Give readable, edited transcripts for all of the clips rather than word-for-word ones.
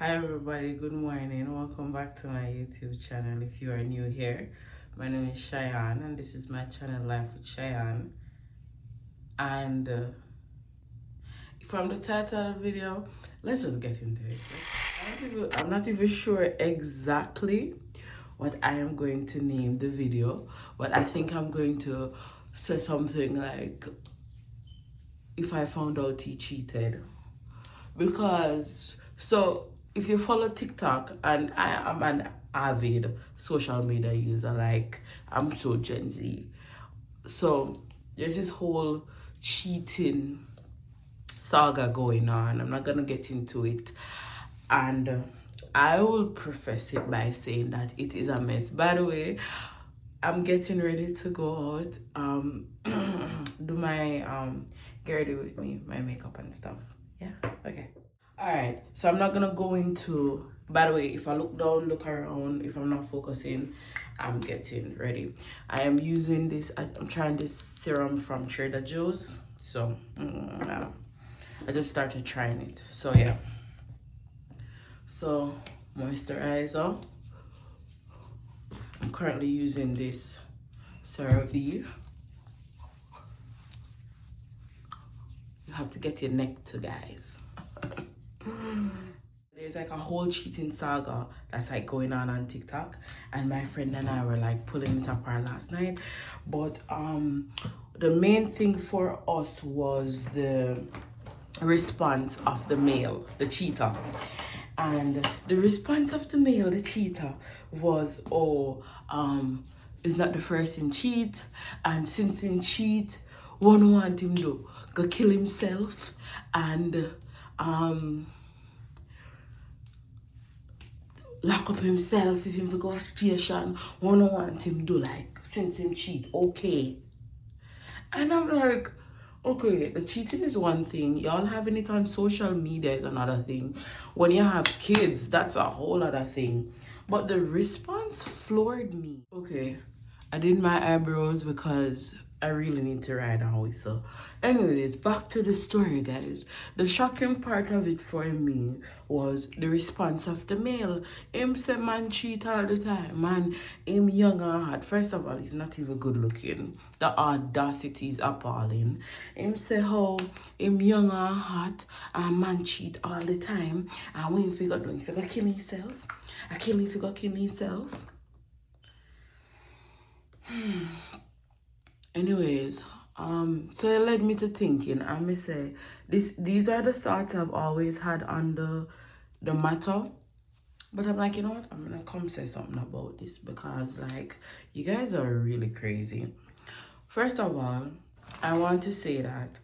Hi everybody, good morning. Welcome back to my YouTube channel. If you are new here, my name is Shyion and this is my channel Life with Shyion. And from the title of the video, let's just get into it. I'm not even sure exactly what I am going to name the video, but I think I'm going to say something like, if I found out he cheated. Because if you follow TikTok, and I am an avid social media user, like I'm so Gen Z, so there's this whole cheating saga going on. I'm not gonna get into it, and I will preface it by saying that it is a mess. By the way, I'm getting ready to go out, do my get ready with me, my makeup and stuff. Yeah, okay. All right, so I'm not gonna go into, by the way, if I look down, look around, if I'm not focusing, I'm getting ready. I am using this, I'm trying this serum from Trader Joe's. So I just started trying it. So yeah, so moisturizer. I'm currently using this CeraVe. You have to get your neck to, guys. There's like a whole cheating saga that's like going on TikTok, and my friend and I were like pulling it apart last night. But the main thing for us was the response of the male, the cheater. And the response of the male, the cheater, was, oh, it's not the first him cheat, and since him cheat, one want him to go kill himself, and lock up himself if him for go to station. One want him do, like, since him cheat, okay. And I'm like, okay, the cheating is one thing. Y'all having it on social media is another thing. When you have kids, that's a whole other thing. But the response floored me. Okay, I did my eyebrows because I really need to ride and whistle. Anyways, back to the story, guys. The shocking part of it for me was the response of the male. Him say man cheat all the time. Man, him young and hot. First of all, he's not even good looking. The audacity is appalling. Him say how him young and hot and man cheat all the time. And when he figure doing, he figure kill himself. I kill him, figure kill himself. Anyways, so it led me to thinking, I may say, these are the thoughts I've always had on the matter. But I'm like, you know what? I'm gonna come say something about this because, like, you guys are really crazy. First of all, I want to say that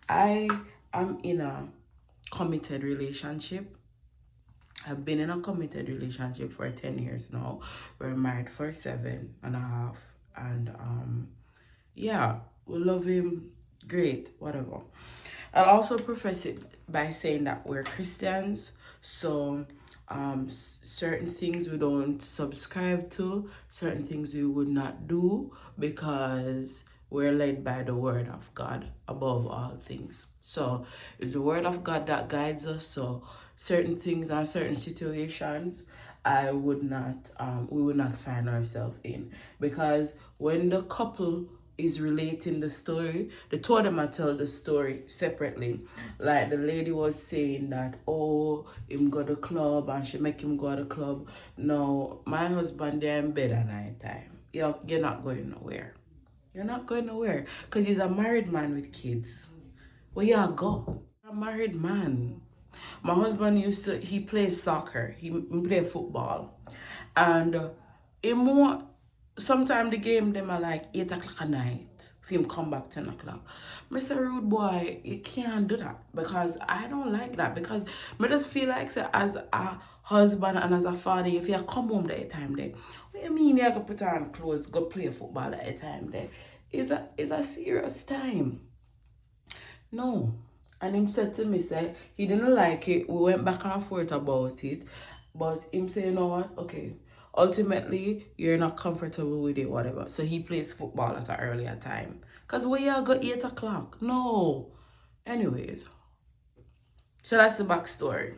I am in a committed relationship. I've been in a committed relationship for 10 years now. We're married for 7.5, and yeah, we love him, great, whatever. I'll also preface it by saying that we're Christians, so certain things we don't subscribe to, certain things we would not do, because we're led by the word of God above all things. So it's the word of God that guides us. So certain things and certain situations I would not we would not find ourselves in, because when the couple is relating the story, the two of them are tell the story separately. Like the lady was saying that, oh, him go to the club and she make him go to the club. No, my husband, they're in bed at night time. You're not going nowhere. You're not going nowhere because he's a married man with kids. Where you go? A married man. My husband he plays soccer. He play football. And him want, sometimes the game them are like 8 o'clock at night. For him come back 10 o'clock. Mr. Rude Boy, you can't do that, because I don't like that. Because I just feel like, say, as a husband and as a father, if you come home that time there, what you mean you have to put on clothes, go play football at a time there? It's a serious time. No. And him said to me, say, he didn't like it. We went back and forth about it. But him say, you know what? Okay. Ultimately, you're not comfortable with it, whatever. So he plays football at an earlier time. Because we are go 8 o'clock. No. Anyways. So that's the backstory.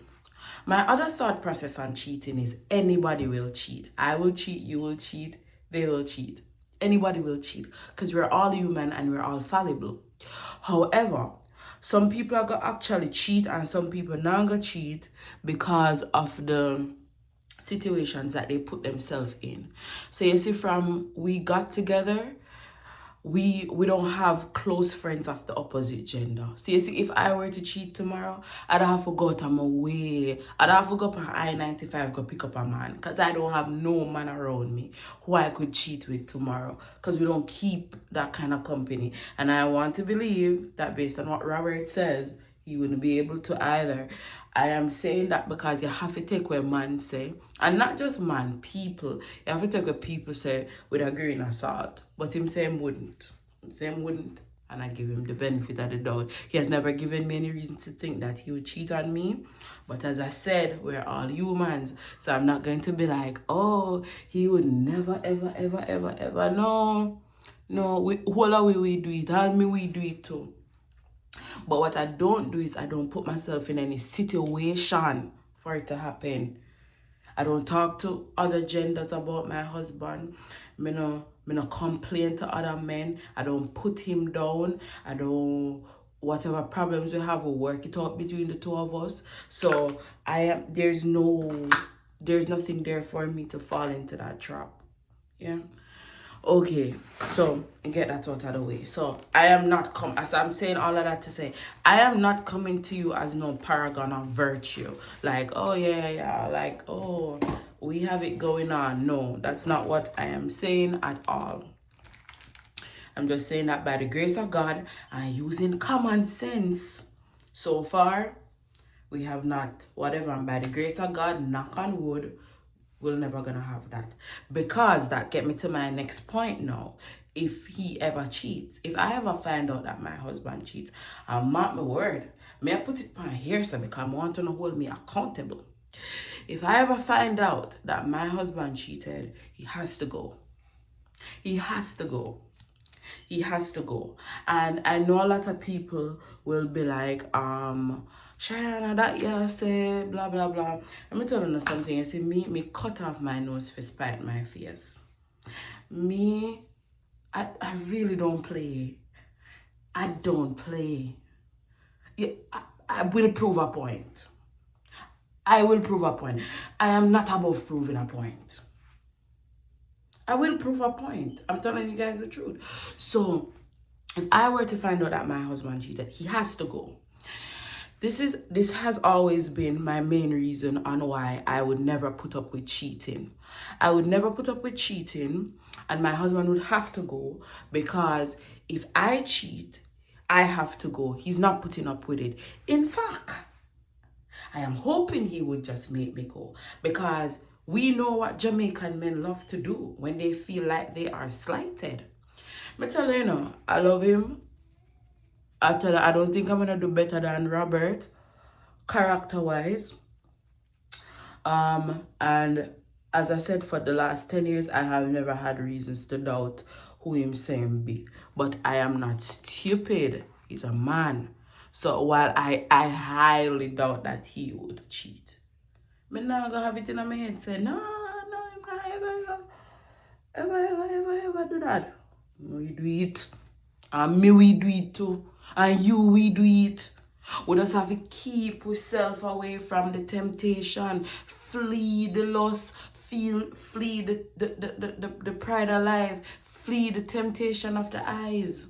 My other thought process on cheating is anybody will cheat. I will cheat, you will cheat, they will cheat. Anybody will cheat because we're all human and we're all fallible. However, some people are going to actually cheat and some people not going to cheat because of the situations that they put themselves in. So you see, from we got together, we don't have close friends of the opposite gender. So you see, if I were to cheat tomorrow, I'd have to go to my way. I'd have to go up on I-95 go pick up a man because I don't have no man around me who I could cheat with tomorrow because we don't keep that kind of company. And I want to believe that based on what Robert says, he wouldn't be able to either. I am saying that because you have to take what man say, and not just man, people. You have to take what people say with a grain of salt. But him say him wouldn't. Him say him wouldn't. And I give him the benefit of the doubt. He has never given me any reason to think that he would cheat on me. But as I said, we're all humans. So I'm not going to be like, oh, he would never, ever, ever, ever, ever. No. No, all we do it. All me we do it too. But what I don't do is I don't put myself in any situation for it to happen. I don't talk to other genders about my husband. Me no complain to other men. I don't put him down. I don't, whatever problems we have, we work it out between the two of us. So there's nothing there for me to fall into that trap. Yeah. Okay, so get that out of the way. So I am not as I'm saying all of that to say, I am not coming to you as no paragon of virtue. Like, oh yeah, like, oh, we have it going on. No, that's not what I am saying at all. I'm just saying that by the grace of God, I'm using common sense. So far, we have not, whatever, and by the grace of God, knock on wood, we're never gonna have that. Because that get me to my next point now. If he ever cheats, if I ever find out that my husband cheats, I'll mark my word. May I put it on here so because I want to hold me accountable. If I ever find out that my husband cheated, he has to go. He has to go. He has to go. And I know a lot of people will be like, Shyion, that you say, blah, blah, blah. Let me tell you something. You see, me cut off my nose for spite my face. I really don't play. I don't play. Yeah, I will prove a point. I will prove a point. I am not above proving a point. I will prove a point. I'm telling you guys the truth. So, if I were to find out that my husband cheated, he has to go. This has always been my main reason on why I would never put up with cheating. I would never put up with cheating, and my husband would have to go because if I cheat, I have to go. He's not putting up with it. In fact, I am hoping he would just make me go because we know what Jamaican men love to do when they feel like they are slighted. I tell you, I love him. I tell her, I don't think I'm going to do better than Robert, character-wise. And as I said, for the last 10 years, I have never had reasons to doubt who him saying be. But I am not stupid. He's a man. So while I highly doubt that he would cheat, I'm not going to have it in my head say, no, I'm not ever do that. We do it. And me, we do it too. And you, we do it. We just have to keep ourselves away from the temptation, flee the lust, flee the pride of life, flee the temptation of the eyes.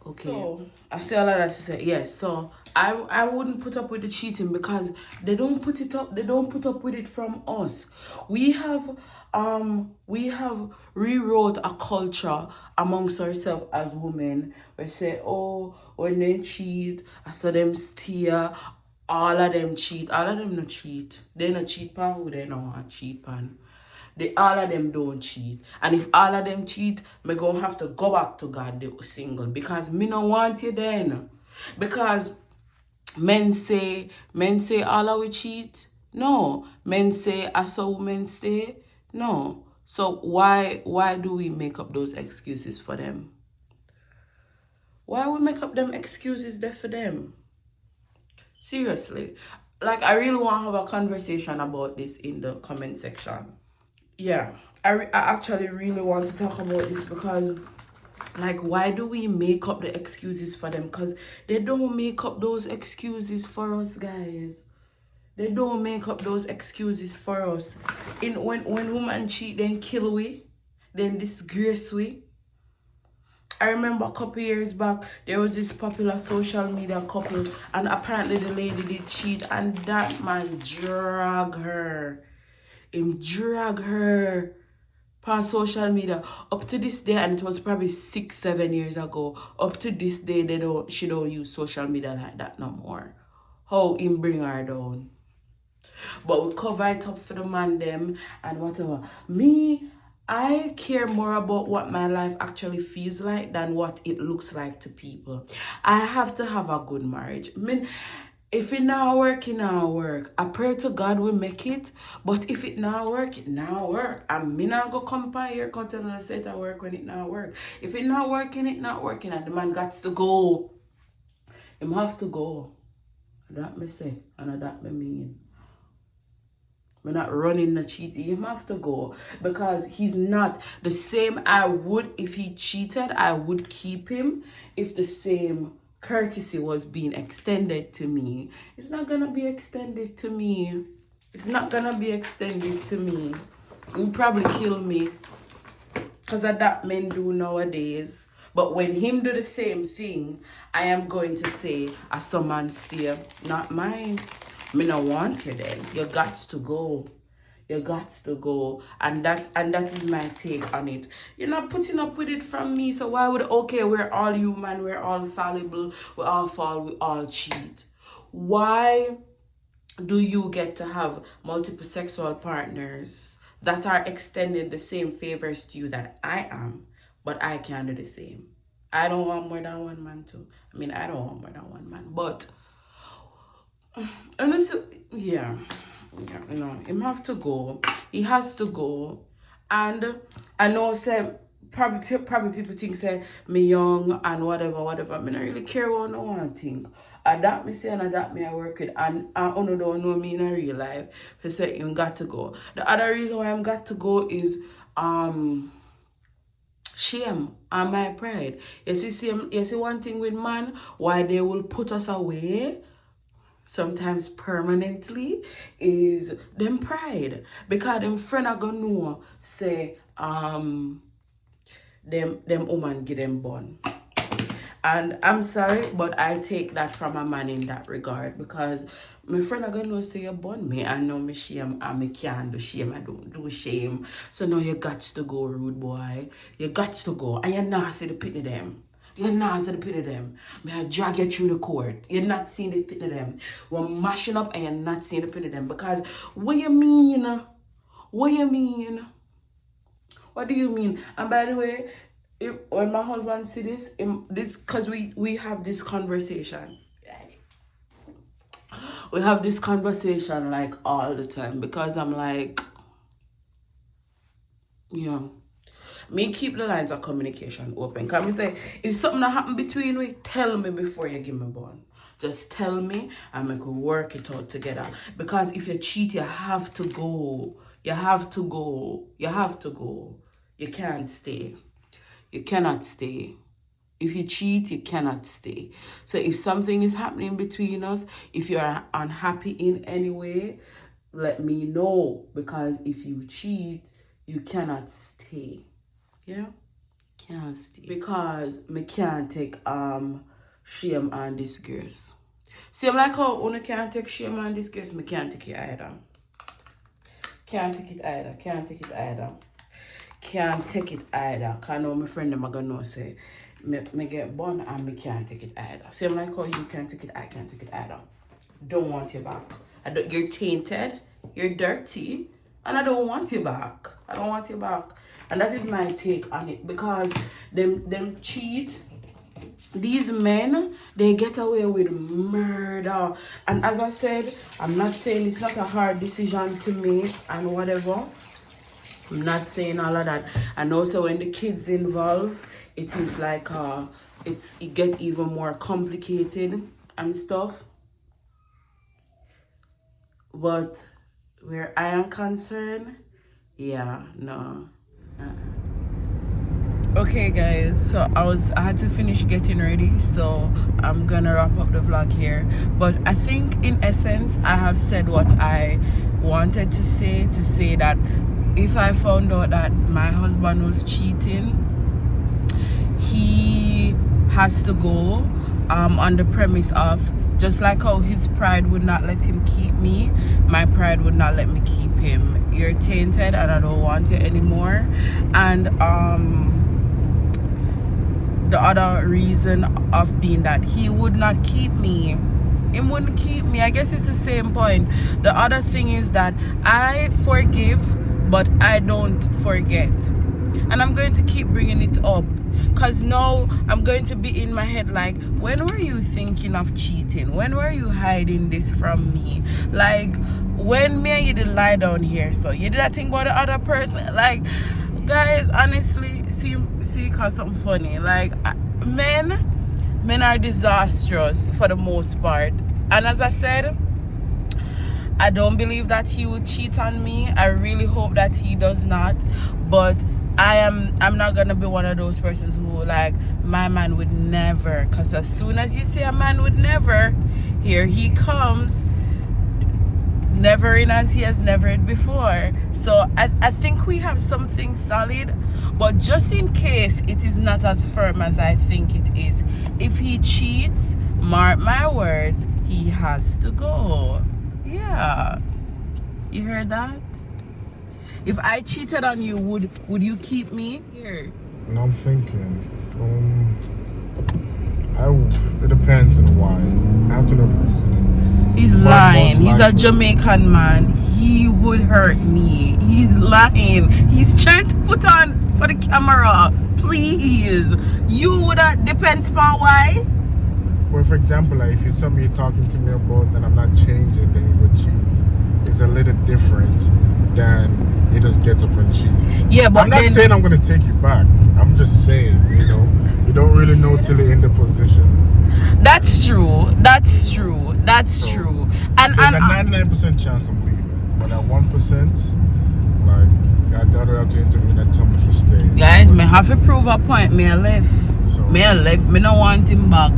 Okay. So I say all of that to say, yes. So I wouldn't put up with the cheating because they don't put it up. They don't put up with it from us. We have rewrote a culture amongst ourselves as women. We say, oh, when they cheat, I saw them steer. All of them cheat. All of them no cheat. They no cheat pan who they know want cheat pan. All of them don't cheat. And if all of them cheat, me gonna have to go back to God the single. Because me no want you then. Because men say all of we cheat. No. Men say as a women say. No. So why do we make up those excuses for them? Why we make up them excuses there for them? Seriously. like, I really want to have a conversation about this in the comment section. Yeah, I actually really want to talk about this because, like, why do we make up the excuses for them? Because they don't make up those excuses for us, guys. They don't make up those excuses for us. When women cheat, then kill we, then disgrace we. I remember a couple years back, there was this popular social media couple, and apparently the lady did cheat, and that man drag her. Him drag her past social media up to this day, and it was probably 6-7 years ago. Up to this day, she don't use social media like that no more. How him bring her down? But we cover it up for the man them and whatever. Me, I care more about what my life actually feels like than what it looks like to people. I have to have a good marriage. I mean, if it not work, it not work. I pray to God we make it. But if it not work, it not work. And me not go come by here tell and say it work when it not work. If it not working, it not working. And the man got to go. Him have to go. That me say. And that me mean. We're not running the cheat. You have to go because he's not the same. I would, if he cheated, I would keep him if the same courtesy was being extended to me. It's not gonna be extended to me. It's not gonna be extended to me. He'll probably kill me because of that men do nowadays. But when him do the same thing, I am going to say, as some man stay, not mine. Me no want you then. You got to go. You got to go. And that is my take on it. You're not putting up with it from me. So why would, okay, we're all human, we're all fallible, we all fall, we all cheat. Why do you get to have multiple sexual partners that are extending the same favors to you that I am, but I can't do the same? I don't want more than one man too. I mean, I don't want more than one man, but honestly, yeah, no, him have to go. He has to go. And I know, say, probably people think, say, me young and whatever. I don't really care what no one think. And that me say, and that me I work with. And I don't know me in a real life. They say, you got to go. The other reason why I'm got to go is, shame and my pride. You see one thing with man, why they will put us away sometimes permanently, is them pride. Because them friend are gonna know, say, them woman give them born. And I'm sorry, but I take that from a man in that regard, because my friend are gonna say you born me. I know me shame and me can't do shame. I don't do shame. So now you got to go, rude boy. You got to go. And you're not see the pity them. You're not seeing the pity them. May I drag you through the court. You're not seeing the pity them. We're mashing up and you're not seeing the pity them. Because what you mean? What you mean? What do you mean? And by the way, when my husband see this, because we have this conversation. We have this conversation like all the time, because I'm like, you know, me keep the lines of communication open. Can we say, if something that happen between we, tell me before you give me bond. Just tell me and we could work it out together. Because if you cheat, you have to go. You have to go. You have to go. You can't stay. You cannot stay. If you cheat, you cannot stay. So if something is happening between us, if you're unhappy in any way, let me know. Because if you cheat, you cannot stay. Yeah, can't stay. Because me can't take shame and disgrace. See, I'm like how one can't take shame and disgrace, me can't take it either. Can't take it either. Can't take it either. Can't take it either. Cause I know my friend them are gonna say me get born and me can't take it either. See, I'm like how you can't take it, I can't take it either. Don't want you back. You're tainted, you're dirty, and I don't want you back. I don't want you back. And that is my take on it, because them cheat. These men, they get away with murder. And as I said, I'm not saying it's not a hard decision to make and whatever. I'm not saying all of that. And also when the kids involved, it is like it get even more complicated and stuff. But where I am concerned, yeah, no. Okay guys, so I had to finish getting ready, so I'm gonna wrap up the vlog here. But I think in essence I have said what I wanted to say that if I found out that my husband was cheating, he has to go, on the premise of, just like how his pride would not let him keep me, my pride would not let me keep him. You're tainted and I don't want it anymore. And the other reason of being that he would not keep me, he wouldn't keep me, I guess it's the same point. The other thing is that I forgive but I don't forget, and I'm going to keep bringing it up because now I'm going to be in my head like, when were you thinking of cheating? When were you hiding this from me? Like, when me and you did lie down here, so you did that thing about the other person? Like, guys, honestly, see cause something funny, like, men are disastrous for the most part. And as I said, I don't believe that he would cheat on me. I really hope that he does not. But I'm not gonna be one of those persons who like, my man would never. Because as soon as you say a man would never, here he comes, never in as he has never before. So I think we have something solid, but just in case it is not as firm as I think it is, if he cheats, mark my words, he has to go. Yeah, you heard that? If I cheated on you, would you keep me here? And I'm thinking, it depends on why. I have to know the reasoning. He's lying. He's a Jamaican man. He would hurt me. He's lying. He's trying to put on for the camera. Please. You would have, depends on why. Well, for example, like if it's something you're talking to me about and I'm not changing, then you would cheat. It's a little different than you just get up and cheat. Yeah, but I'm not saying I'm going to take you back. I'm just saying, you don't really know till you're in the position. That's true. That's true. That's true. And there's a 99% chance of leaving, but at 1%, like, I'd rather have to intervene and tell me for staying. Guys, me have to prove a point. Me I left. So, me I left. Me don't want him back.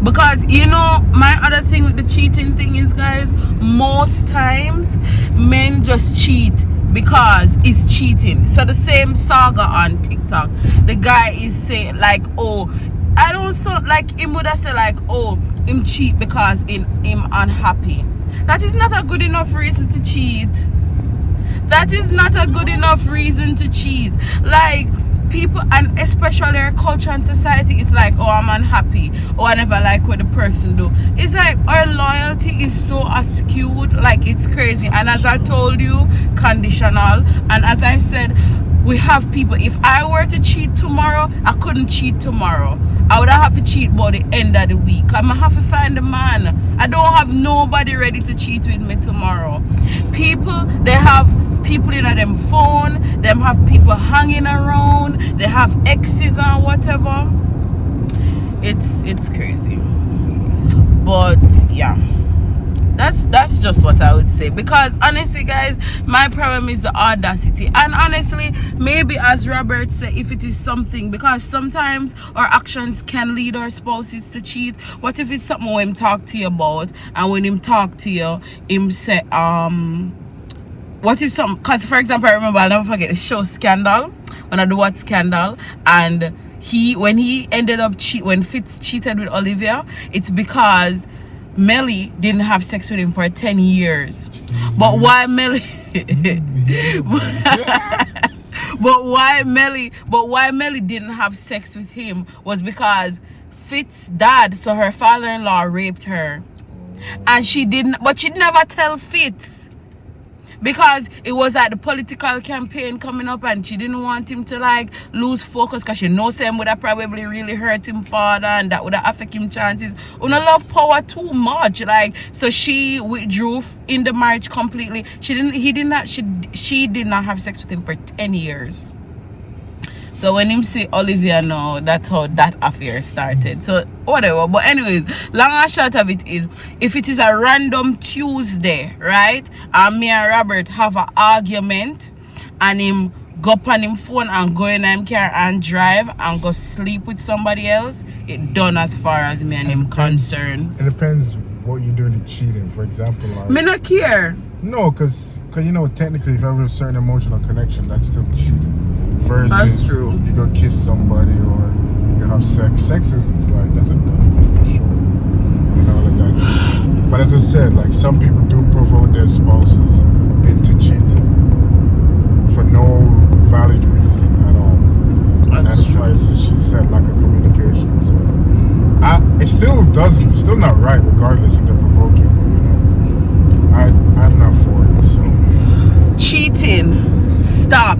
Because, my other thing with the cheating thing is, guys, most times men just cheat because it's cheating. So the same saga on TikTok, the guy is saying like, oh, I don't like him would have said like, oh, him cheat because him unhappy. That is not a good enough reason to cheat. That is not a good enough reason to cheat. Like, people, and especially our culture and society, it's like, oh, I'm unhappy, or I never like what the person do. It's like our loyalty is so askewed, like it's crazy. And as I told you, conditional. And as I said, we have people, if I were to cheat tomorrow, I couldn't cheat tomorrow. I would have to cheat by the end of the week. I'm gonna have to find a man. I don't have nobody ready to cheat with me tomorrow. People, they have people in them phone, them have people hanging around, they have exes and whatever. It's crazy. But yeah, that's just what I would say. Because honestly, guys, my problem is the audacity. And honestly, maybe as Robert said, if it is something, because sometimes our actions can lead our spouses to cheat. What if it's something when him talk to you about, and when him talk to you, him say what if some, because for example, I remember, I'll never forget the show Scandal, when I do what Scandal, and when he ended up when Fitz cheated with Olivia, it's because Melly didn't have sex with him for 10 years. But why Melly but why Melly didn't have sex with him was because Fitz's dad, so her father-in-law, raped her. And she never tell Fitz, because it was at the political campaign coming up, and she didn't want him to like lose focus, because she knows him would have probably really hurt him father, and that would have affect him chances. Una love power too much, like, so she withdrew in the marriage completely. She did not have sex with him for 10 years. So when him say Olivia now, that's how that affair started. So whatever. But anyways, long and short of it is, if it is a random Tuesday, right? And me and Robert have an argument and him go up on him phone and go in him car and drive and go sleep with somebody else, it done as far as me and him concerned. It depends what you're doing to cheating. For example, like, Me not care. no, because you know, technically, if you have a certain emotional connection, that's still cheating. Versus That's true. you go kiss somebody or you have sex. Sex is like, that's a done deal for sure. You know, like that. But as I said, like, some people do provoke their spouses into cheating for no valid reason at all. That's why she said lack of communication. So it still doesn't, it's still not right, regardless if they're provoking. You know, I'm not for it. So Cheating, stop.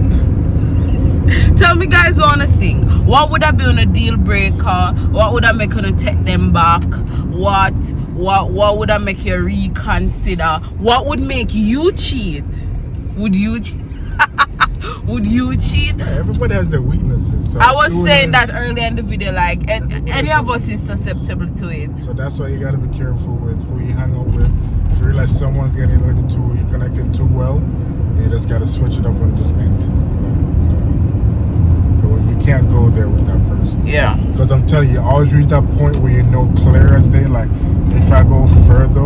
Tell me guys one thing. What would have been a deal breaker? What would have make you take them back? What would have make you reconsider? What would make you cheat? Would you cheat? Would you cheat? yeah, everybody has their weaknesses. So I was saying that earlier in the video, like any of us is susceptible to it. So that's why you gotta be careful with who you hang out with. If you realize someone's getting a little too, you're connecting too well, you just gotta switch it up and just end it. You can't go there with that person. Yeah. Because I'm telling you, always reach that point where you know clear as day, like, if I go further,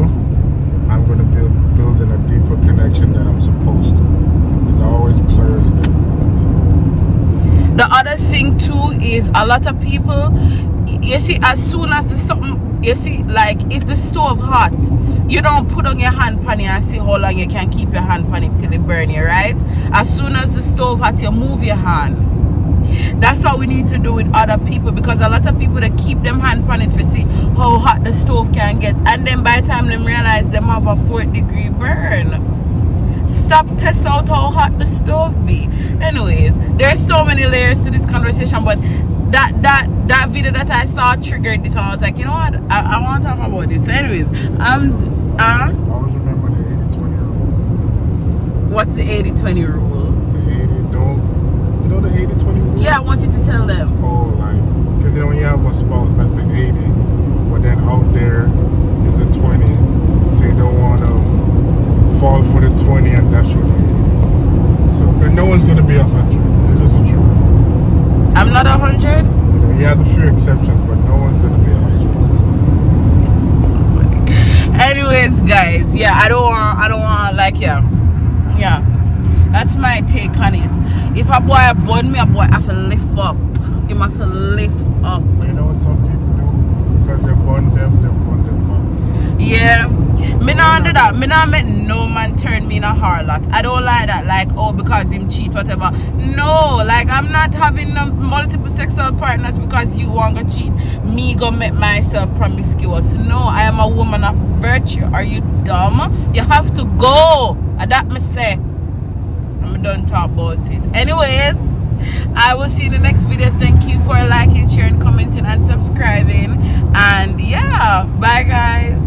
I'm gonna build in a deeper connection than I'm supposed to. It's always clear as day. The other thing too is a lot of people, you see, as soon as the something, you see, like if the stove hot, you don't put on your hand pan it and see how long you can keep your hand pan it till it burn you, right? As soon as the stove hot, you move your hand. That's what we need to do with other people, because a lot of people that keep them hand pan it to see how hot the stove can get, and then by the time them realize them have a 4th-degree burn. Stop test out how hot the stove be. Anyways, there's so many layers to this conversation, but that video that I saw triggered this, and I was like, you know what, I want to talk about this. So anyways, I always remember the 80-20 rule. what's the 80-20 rule? The 80, don't, you know the 80-20 rule? Yeah, I want you to tell them. Oh, like, because you know when you have a spouse, that's the 80, but then out there is a 20, so you don't want to fall for the 20 and that's your 80. So, but no one's gonna be 100. It's just the truth. I'm not 100. You know, you have a few exceptions, but no one's gonna be 100. Anyways, guys, yeah, I don't want like yeah. That's my take on it. If a boy burn me, a boy have to lift up. He must lift up. You know what some people do? Because they burn them back. Yeah. Me not do that. Me not make no man turn me in a harlot. I don't like that. Like, oh, because him cheat, whatever. No, like I'm not having multiple sexual partners because you want to cheat. Me go make myself promiscuous. No, I am a woman of virtue. Are you dumb? You have to go. That me say. I'm done talk about it. Anyways, I will see you in the next video. Thank you for liking, sharing, commenting, and subscribing. And yeah, bye guys.